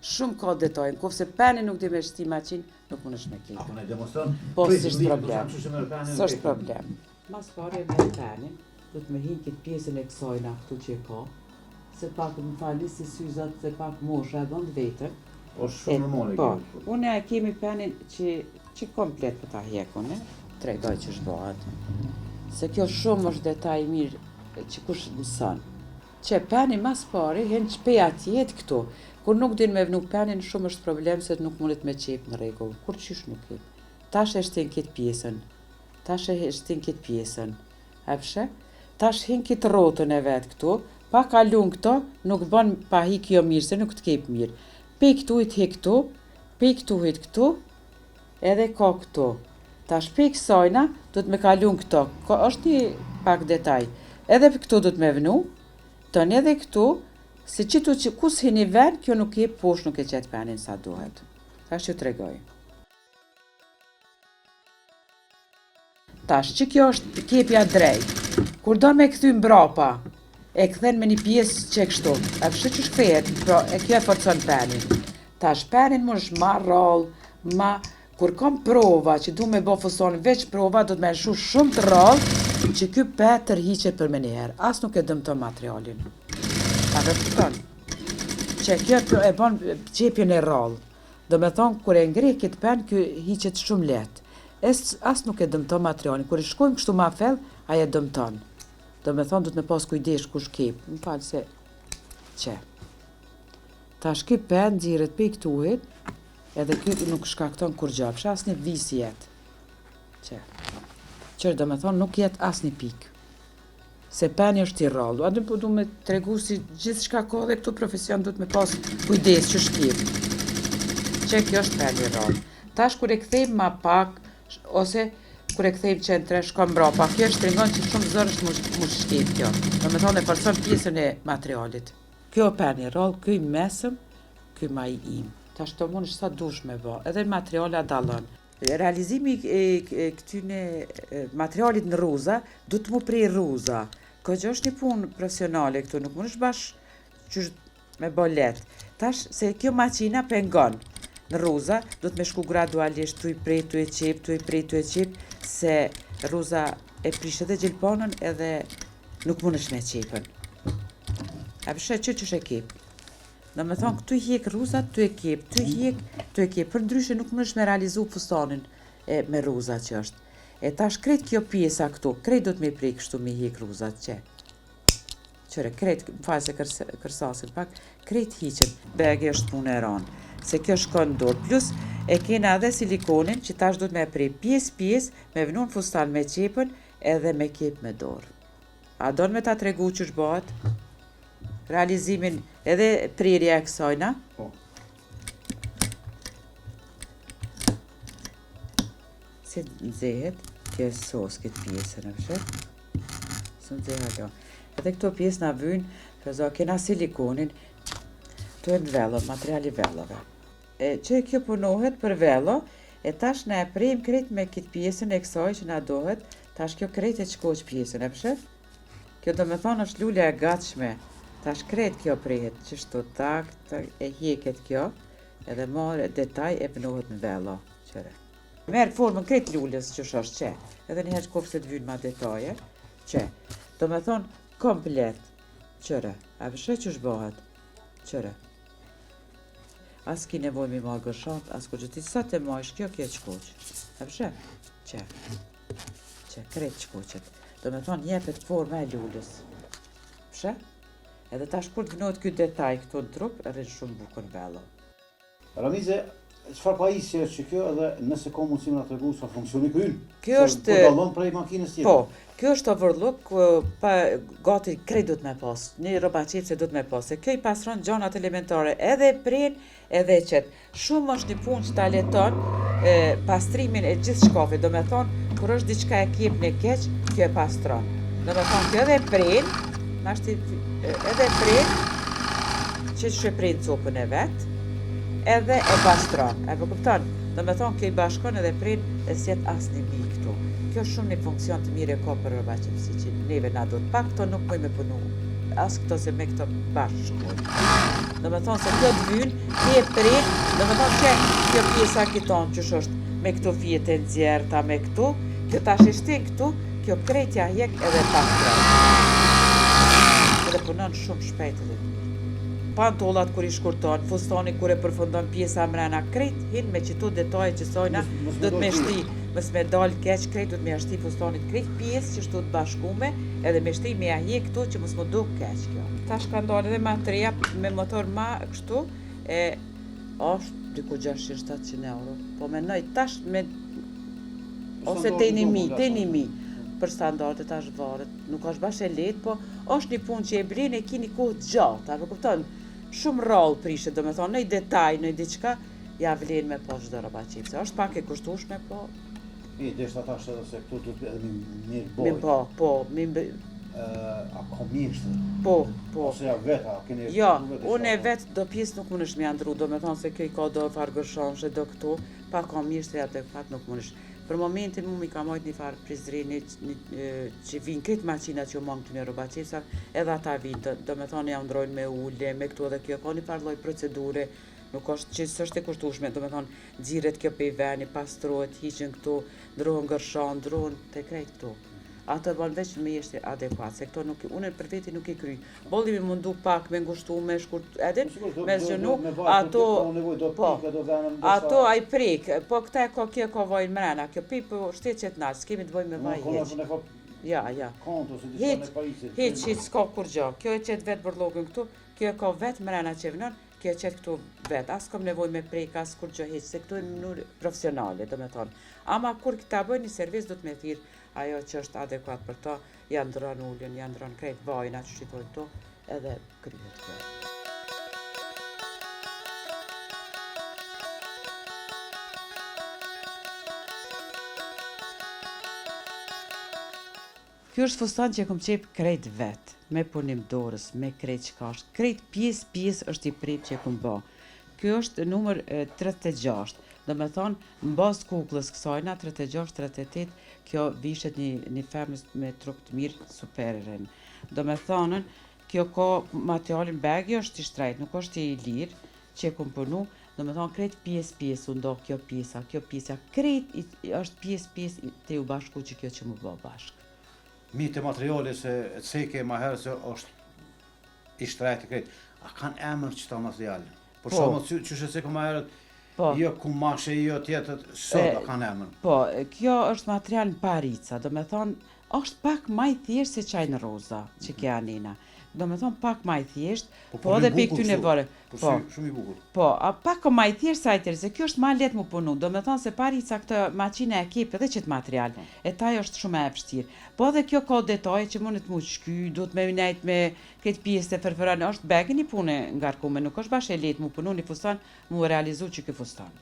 Shumë ka detaj, në kofë se peni nuk di me shti maqin, nuk mund është me kejtë. Apo ne demonstron? Po, s'është problem. S'është problem. Mas pare me penin, do të me hinë këtë pjesën e kësajna këtu që e ka, se pak më fali si syzat, se pak mosha edhe në vetën. O shumë normale. Po, une e kemi penin që komplet për ta hekun, tregoj që shbohat. Se kjo shumë është detaj mirë që kush mëson. Që peni mas pari, hen që peja tjetë këtu. Kur nuk din me vnu penin, shumë është problem se nuk mundet me qep në regull. Kur qysh nuk e. Tash e shtin këtë pjesën. E pëshe? Tash hin këtë rotën e vetë këtu. Pa kalun këto, nuk bën pa hi kjo mirë, se nuk të kep mirë. Pe këtu i të hi këtu, pe këtu i të këtu, edhe ka këtu. Tash pe kësajna, do të me kalun këto. Është një pak detaj. Edhe për këtu do të me vnu, tën edhe këtu, se qitu që kus hini ven, kjo nuk je posh, nuk e qetë penin sa duhet. Tash që të regoj. Tash që kjo është kepja drejt. Kur do me këthy mbrapa, e këthen me një pjesë që kështu. E pëshë që shkthejet, e kjo e forcon penin. Tash penin më është ma rall, kur kam prova që du me bo fuson veç prova, do të me shu shumë të rall, që kjo pet tërhiqet për me njëherë. As nuk e dëmton materialin. A vërteton, që kjo e bon qepjen e rall. Do me thonë, kur e ngri këtë pen, kjo hiqet shumë let. As nuk e dëmton materialin. Kur e shkojmë kështu ma fell, aja dëmton. Do me thonë, du të me pas kujdesh kush kep. Më falë se që. Tash ky pen nxirret pe këtuhet, edhe ky nuk shkakton kur gjapsh, as një vis jet. Që do me thonë, nuk jet as një pik. Se peni është i rrallu. Aty po du me tregu si gjithë shka ka dhe këtu profesion du të me pas kujdes që shkip. Që kjo është peni i rrallu. Tash kur e kthejmë ma pak, ose kur e kthejmë qentre shkon mbrapa, kjo shtringon që shumë zërë është mu shkip kjo. Do me thonë e forcon pjesën e materialit. Kjo peni i rrallu, kjo i mesëm, kjo ma i im. Tash të mund është sa dush me bo, edhe materiala dallon. Realizimi këtyne materialit në rruza, du të mu prej rruza. Ko gjë është një punë profesionale këtu, nuk mund është bash që me bo let. Tash, se kjo maqina pengon në rruza, du të me shku gradualisht, tu i prej, tu e qep, se rruza e prish edhe gjelponën edhe nuk mund është me qepën. A përshë që është e kep. Do me thonë, këtu i hjek rruzat, tu e kep, tu e kep, për ndryshe nuk më është me realizu fustonin me rruzat që është. E tash krejt kjo pjesa këtu, krejt do të me prej kështu me hjek rruzat që. Qëre, krejt, më falë se kërsasin pak, krejt hiqen, bege është punë e ronë, se kjo shkon dorë, plus e kena edhe silikonin që tash do të me prej pjesë, me vnun fustan me qepën edhe me kep me dorë. A do në me ta tregu që shbohat? Realizimin edhe prirja e kësajna. Po. Se nxehet, kjo e sos këtë pjesën, e fshet? Së nxeha kjo. Edhe këto pjesë na vynë, këzo kena silikonin, të e në velo, materiali velove. Që kjo punohet për velo, e tash na e prejmë krejt me këtë pjesën e kësaj që na dohet, tash kjo krejt e qkoq pjesën, e fshet? Kjo do me thonë është lulja e gatshme. Tash krejt kjo prehet, që shtu tak, e hjeket kjo, edhe marrë detaj e pënohet në velo, qëre. Merë formën krejt lullës që është që, edhe njëherë qkofë se të vynë ma detaje, që. Do me thonë komplet, qëre, a vëshë që shbohat, qëre. As ki nevoj mi marrë gërshant, as ko që ti sa të majsh kjo qkoq, a vëshë, që, krejt qkoqet. Do me thonë jepet forma e lullës, vëshë. Edhe tash kur të vënohet këtë detaj këtu në trup, rrinë shumë bukur velo. Ramize, çfarë pajisje është që kjo edhe nëse ka mundësi me na tregu sa funksioni ky ynë? Kjo është... Po dallon prej makinës tjetër? Po, kjo është overlook, pa gati krejt do të me pas, një roba qepse do të me pas, se kjo i pasron gjonat elementare, edhe pren, edhe qet. Shumë është një punë që ta leton pastrimin e gjithë shkafit, do me thonë, kur është diçka e kjep në keq, kjo e pastron. Do me thonë, kjo edhe pren, edhe prej, që e prej në copën e vetë, edhe e pastron. E po kupton, do me thonë kjo i bashkon edhe prej e sjet as një mi këtu. Kjo shumë një funksion të mirë e ka për rëba qepsi që neve na do të pak, to nuk poj me punu as këto se me këto bashkojnë. Do me thonë se kjo të vynë, ti e prek, do me thonë që kjo pjesa kiton që është me këto fjet e nxjerrta me këtu, kjo tash e shtin këtu, kjo kretja hjek edhe pas edhe punon shumë shpejt edhe mirë. Pantollat kur i shkurton, fustani kur e përfundon pjesa mrena krejt, hin me qëto detaje që sojna, do të me shti, mës me dal keq krejt, do të me ashti fustanit krejt pjesë që shtu të bashkume, edhe me shti me ahje këtu që mës më do keq kjo. Tash ka ndalë edhe ma treja me motor ma kështu, e është diku 600-700 euro, po menoj tash me, ose te 1.000, për standardet tash varet, nuk është bash e lehtë, po është një punë që e blen e ki një kohë gjatë, apo kupton? Shumë rrallë prishet, do me thonë, nëj detaj, nëj diçka, ja vlen me po çdo rroba qipse. Është pak e kushtueshme, po... Deshta tash edhe se këtu duhet edhe mirë bojë. A ka mjeshtë? Po. Ose ja veta, keni... Jo, unë e vetë do pjesë nuk mundesh me andru, do me thonë se kjo i ka do fargërshomshe, do këtu, pa ka mjeshtë e adekvat nuk mundesh. Për momentin mu mi ka mojt një farë prizreni që vinë këtë maqinat që mangë të një roba qepsa, edhe ata vinë, do me thonë ja ndrojnë me ulle, me këtu edhe kjo, ka një farë lloj procedure, nuk është që s'është e kushtueshme, do me thonë xhiret kjo pe i veni, pastrohet, hiqen këtu, ndrohen gërshan, ndrohen të krejt këtu. Ato bën veç me jeshtë adekuat, se këto nuk, unë për veti nuk i kry. Bolli me mundu pak, me ngushtu, me shkurt, edhe me zgjënu, ato a i prek, po këta kjo ka vojnë mrena, kjo pi po shtet që t'nalë, s'kemi të vojnë me vaj heq. Ja. Heq, s'ka kur gjo, kjo e qet vetë bërlogën këtu, kjo e ka vetë mrena që vënon, kjo e qet këtu vetë, as kom nevoj me prek, as kur gjo heq, se këtu e mënur profesionale, do me thonë. Ama kur këta bëjnë një servis, do të me thirë ajo që është adekuat për to, janë ndronë ullën, janë ndronë krejt vajna që shqitojnë to, edhe kryet kjo. Kjo është fustan që e kom qep krejt vetë, me punim dorës, me krejt që ka është, krejt pjesë është i prip që e kom bo. Kjo është numër 36, do me thonë, në bazë kuklës kësajna, 36-38, kjo vishet një femës me trup të mirë superren. Do me thonën, kjo ka materialin begi është i shtrejt, nuk është i lirë, që e kom punu, do me thonë, krejt pjesë, u ndohë kjo pjesa, krejt është pjesë të u bashku që kjo që mu bo bashkë. Mi të materiale se ceke ma herë se është i shtrejt i krejt, a kanë emër që ta materiale? Por shumë që se ceke ma herët, jo kumashe, jo tjetët, sot a kanë emër? Po, kjo është material në parica, do me thonë, është pak ma i thjesht se qajnë roza që kja anina. Do me thonë pak ma i thjesht, po edhe për këty në vore. Po, shumë i bukur. Po, pak ma i thjesht sa i tërë, se kjo është ma let mu punu, do me thonë se parica këtë maqina e kip edhe qëtë material, e taj është shumë e pështirë. Po edhe kjo ka detaje që mundet mu shky, du të me nejt me këtë pjesë të ferferane, është begin i pune ngarkume, nuk është bashkë e let mu punu një fustan, mu realizu që këtë fustan.